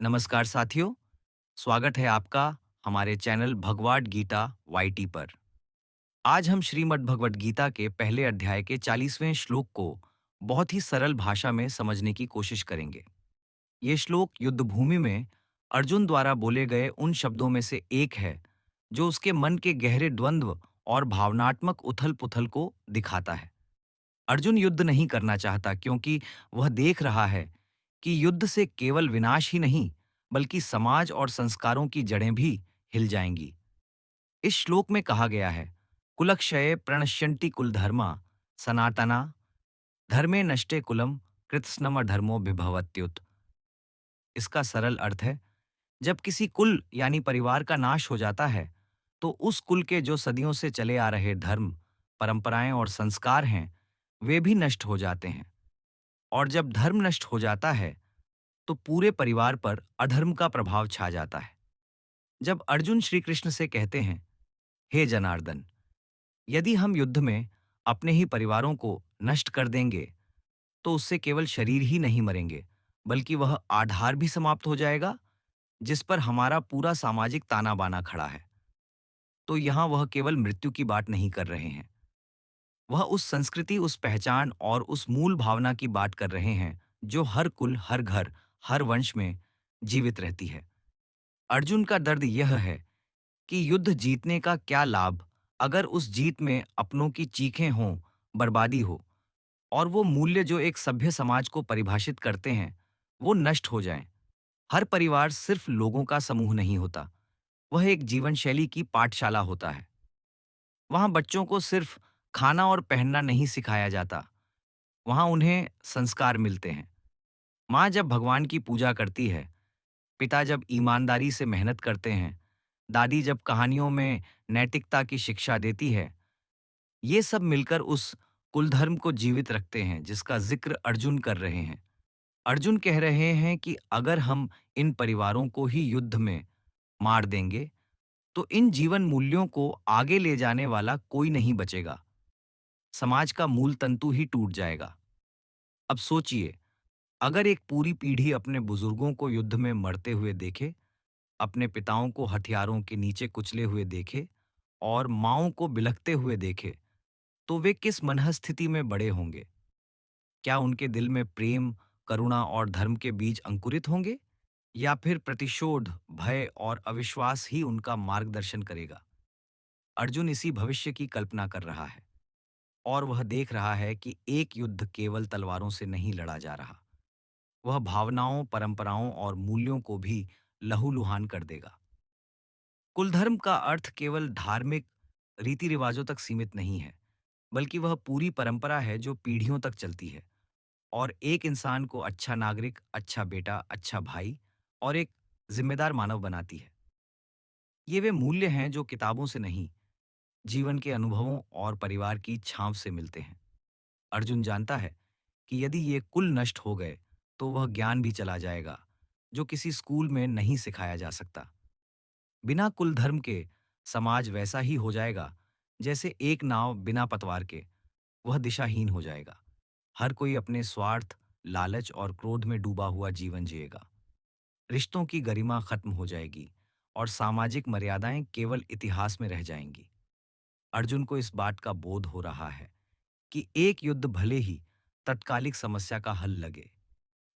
नमस्कार साथियों, स्वागत है आपका हमारे चैनल भगवद गीता वाईटी पर। आज हम श्रीमद् भगवद गीता के पहले अध्याय के 40वें श्लोक को बहुत ही सरल भाषा में समझने की कोशिश करेंगे। ये श्लोक युद्ध भूमि में अर्जुन द्वारा बोले गए उन शब्दों में से एक है, जो उसके मन के गहरे द्वंद्व और भावनात्मक उथल-पुथल को दिखाता है। अर्जुन युद्ध नहीं करना चाहता क्योंकि वह देख रहा है कि युद्ध से केवल विनाश ही नहीं, बल्कि समाज और संस्कारों की जड़ें भी हिल जाएंगी। इस श्लोक में कहा गया है, कुलक्षये प्रणश्यन्ति कुलधर्मा सनातना धर्मे नष्टे कुलम कृत्स्नम धर्मो विभवत्युत। इसका सरल अर्थ है, जब किसी कुल यानी परिवार का नाश हो जाता है, तो उस कुल के जो सदियों से चले आ रहे धर्म, परंपराएं और संस्कार हैं, वे भी नष्ट हो जाते हैं। और जब धर्म नष्ट हो जाता है, तो पूरे परिवार पर अधर्म का प्रभाव छा जाता है। जब अर्जुन श्री कृष्ण से कहते हैं, हे जनार्दन, यदि हम युद्ध में अपने ही परिवारों को नष्ट कर देंगे, तो उससे केवल शरीर ही नहीं मरेंगे, बल्कि वह आधार भी समाप्त हो जाएगा, जिस पर हमारा पूरा सामाजिक ताना बाना खड़ा है। तो यहाँ वह केवल मृत्यु की बात नहीं कर रहे हैं, वह उस संस्कृति, उस पहचान और उस मूल भावना की बात कर रहे हैं, जो हर कुल, हर घर, हर वंश में जीवित रहती है। अर्जुन का दर्द यह है कि युद्ध जीतने का क्या लाभ, अगर उस जीत में अपनों की चीखें हों, बर्बादी हो, और वो मूल्य जो एक सभ्य समाज को परिभाषित करते हैं, वो नष्ट हो जाएं। हर परिवार सिर्फ लोगों का समूह नहीं होता, वह एक जीवन शैली की पाठशाला होता है। वहाँ बच्चों को सिर्फ खाना और पहनना नहीं सिखाया जाता, वहाँ उन्हें संस्कार मिलते हैं। माँ जब भगवान की पूजा करती है, पिता जब ईमानदारी से मेहनत करते हैं, दादी जब कहानियों में नैतिकता की शिक्षा देती है, ये सब मिलकर उस कुलधर्म को जीवित रखते हैं जिसका जिक्र अर्जुन कर रहे हैं। अर्जुन कह रहे हैं कि अगर हम इन परिवारों को ही युद्ध में मार देंगे, तो इन जीवन मूल्यों को आगे ले जाने वाला कोई नहीं बचेगा। समाज का मूल तंतु ही टूट जाएगा। अब सोचिए, अगर एक पूरी पीढ़ी अपने बुजुर्गों को युद्ध में मरते हुए देखे, अपने पिताओं को हथियारों के नीचे कुचले हुए देखे और माँओं को बिलखते हुए देखे, तो वे किस मनःस्थिति में बड़े होंगे? क्या उनके दिल में प्रेम, करुणा और धर्म के बीज अंकुरित होंगे? या फिर प्रतिशोध, भय और अविश्वास ही उनका मार्गदर्शन करेगा? अर्जुन इसी भविष्य की कल्पना कर रहा है, और वह देख रहा है कि एक युद्ध केवल तलवारों से नहीं लड़ा जा रहा, वह भावनाओं, परंपराओं और मूल्यों को भी लहूलुहान कर देगा। कुलधर्म का अर्थ केवल धार्मिक रीति रिवाजों तक सीमित नहीं है, बल्कि वह पूरी परंपरा है जो पीढ़ियों तक चलती है और एक इंसान को अच्छा नागरिक, अच्छा बेटा, अच्छा भाई और एक जिम्मेदार मानव बनाती है। ये वे मूल्य हैं जो किताबों से नहीं, जीवन के अनुभवों और परिवार की छांव से मिलते हैं। अर्जुन जानता है कि यदि ये कुल नष्ट हो गए, तो वह ज्ञान भी चला जाएगा, जो किसी स्कूल में नहीं सिखाया जा सकता। बिना कुल धर्म के समाज वैसा ही हो जाएगा, जैसे एक नाव बिना पतवार के, वह दिशाहीन हो जाएगा। हर कोई अपने स्वार्थ, लालच और क्रोध में डूबा हुआ जीवन जिएगा। रिश्तों की गरिमा खत्म हो जाएगी और सामाजिक मर्यादाएं केवल इतिहास में रह जाएंगी। अर्जुन को इस बात का बोध हो रहा है कि एक युद्ध भले ही तत्कालिक समस्या का हल लगे,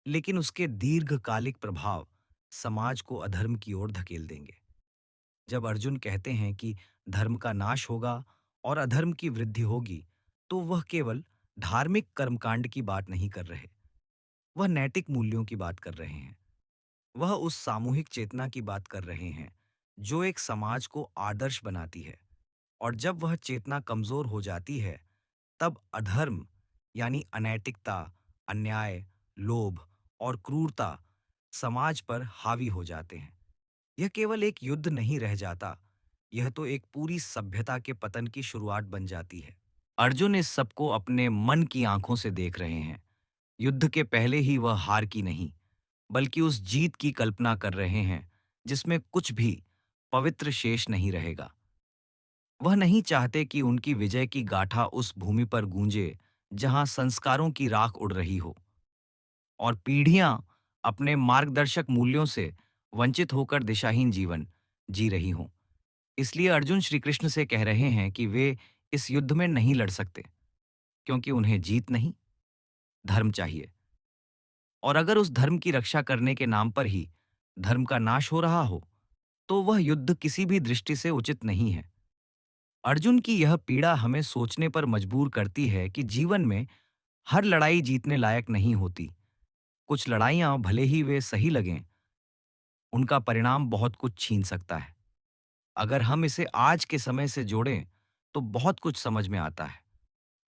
लेकिन उसके दीर्घकालिक प्रभाव समाज को अधर्म की ओर धकेल देंगे। जब अर्जुन कहते हैं कि धर्म का नाश होगा और अधर्म की वृद्धि होगी, तो वह केवल धार्मिक कर्मकांड की बात नहीं कर रहे, वह नैतिक मूल्यों की बात कर रहे हैं। वह उस सामूहिक चेतना की बात कर रहे हैं जो एक समाज को आदर्श बनाती है। और जब वह चेतना कमजोर हो जाती है, तब अधर्म यानी अनैतिकता, अन्याय, लोभ और क्रूरता समाज पर हावी हो जाते हैं। यह केवल एक युद्ध नहीं रह जाता, यह तो एक पूरी सभ्यता के पतन की शुरुआत बन जाती है। अर्जुन इस सबको अपने मन की आंखों से देख रहे हैं। युद्ध के पहले ही वह हार की नहीं, बल्कि उस जीत की कल्पना कर रहे हैं जिसमें कुछ भी पवित्र शेष नहीं रहेगा। वह नहीं चाहते कि उनकी विजय की गाथा उस भूमि पर गूंजे जहां संस्कारों की राख उड़ रही हो और पीढ़ियां अपने मार्गदर्शक मूल्यों से वंचित होकर दिशाहीन जीवन जी रही हों। इसलिए अर्जुन श्री कृष्ण से कह रहे हैं कि वे इस युद्ध में नहीं लड़ सकते, क्योंकि उन्हें जीत नहीं, धर्म चाहिए। और अगर उस धर्म की रक्षा करने के नाम पर ही धर्म का नाश हो रहा हो, तो वह युद्ध किसी भी दृष्टि से उचित नहीं है। अर्जुन की यह पीड़ा हमें सोचने पर मजबूर करती है कि जीवन में हर लड़ाई जीतने लायक नहीं होती। कुछ लड़ाइयां भले ही वे सही लगें, उनका परिणाम बहुत कुछ छीन सकता है। अगर हम इसे आज के समय से जोड़ें, तो बहुत कुछ समझ में आता है।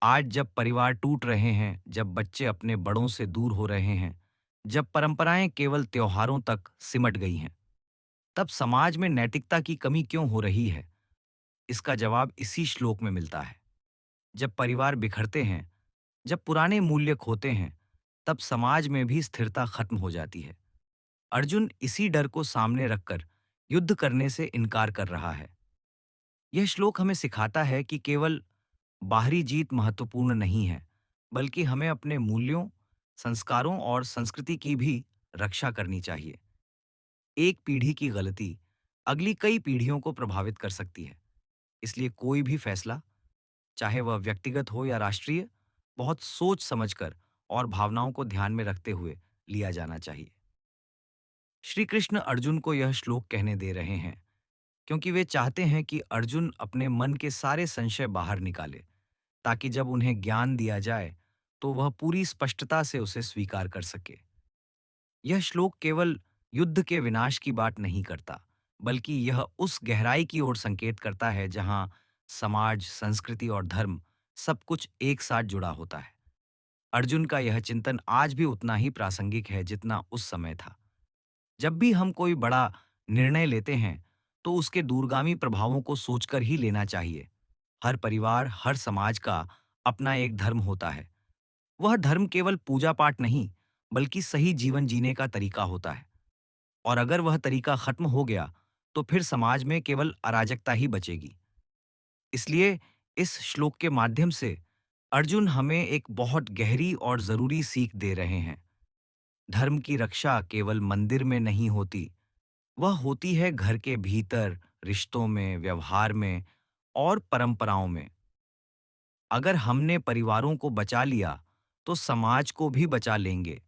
आज जब परिवार टूट रहे हैं, जब बच्चे अपने बड़ों से दूर हो रहे हैं, जब परंपराएं केवल त्योहारों तक सिमट गई हैं, तब समाज में नैतिकता की कमी क्यों हो रही है? इसका जवाब इसी श्लोक में मिलता है। जब परिवार बिखरते हैं, जब पुराने मूल्य खोते हैं, तब समाज में भी स्थिरता खत्म हो जाती है। अर्जुन इसी डर को सामने रखकर युद्ध करने से इनकार कर रहा है। यह श्लोक हमें सिखाता है कि केवल बाहरी जीत महत्वपूर्ण नहीं है, बल्कि हमें अपने मूल्यों, संस्कारों और संस्कृति की भी रक्षा करनी चाहिए। एक पीढ़ी की गलती अगली कई पीढ़ियों को प्रभावित कर सकती है। इसलिए कोई भी फैसला, चाहे वह व्यक्तिगत हो या राष्ट्रीय, बहुत सोच समझकर और भावनाओं को ध्यान में रखते हुए लिया जाना चाहिए। श्री कृष्ण अर्जुन को यह श्लोक कहने दे रहे हैं, क्योंकि वे चाहते हैं कि अर्जुन अपने मन के सारे संशय बाहर निकाले, ताकि जब उन्हें ज्ञान दिया जाए, तो वह पूरी स्पष्टता से उसे स्वीकार कर सके। यह श्लोक केवल युद्ध के विनाश की बात नहीं करता, बल्कि यह उस गहराई की ओर संकेत करता है जहां समाज, संस्कृति और धर्म सब कुछ एक साथ जुड़ा होता है। अर्जुन का यह चिंतन आज भी उतना ही प्रासंगिक है जितना उस समय था। जब भी हम कोई बड़ा निर्णय लेते हैं, तो उसके दूरगामी प्रभावों को सोचकर ही लेना चाहिए। हर परिवार, हर समाज का अपना एक धर्म होता है। वह धर्म केवल पूजा पाठ नहीं, बल्कि सही जीवन जीने का तरीका होता है। और अगर वह तरीका खत्म हो गया, तो फिर समाज में केवल अराजकता ही बचेगी। इसलिए इस श्लोक के माध्यम से अर्जुन हमें एक बहुत गहरी और जरूरी सीख दे रहे हैं। धर्म की रक्षा केवल मंदिर में नहीं होती, वह होती है घर के भीतर, रिश्तों में, व्यवहार में और परंपराओं में। अगर हमने परिवारों को बचा लिया, तो समाज को भी बचा लेंगे।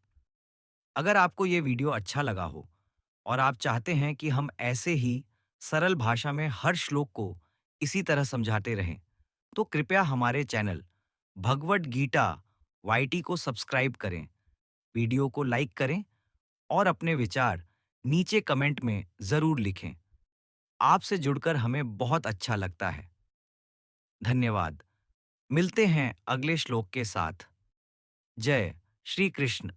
अगर आपको ये वीडियो अच्छा लगा हो और आप चाहते हैं कि हम ऐसे ही सरल भाषा में हर श्लोक को इसी तरह समझाते रहें, तो कृपया हमारे चैनल भगवड गीता वाईटी को सब्सक्राइब करें, वीडियो को लाइक करें और अपने विचार नीचे कमेंट में ज़रूर लिखें। आपसे जुड़कर हमें बहुत अच्छा लगता है। धन्यवाद। मिलते हैं अगले श्लोक के साथ। जय श्री कृष्ण।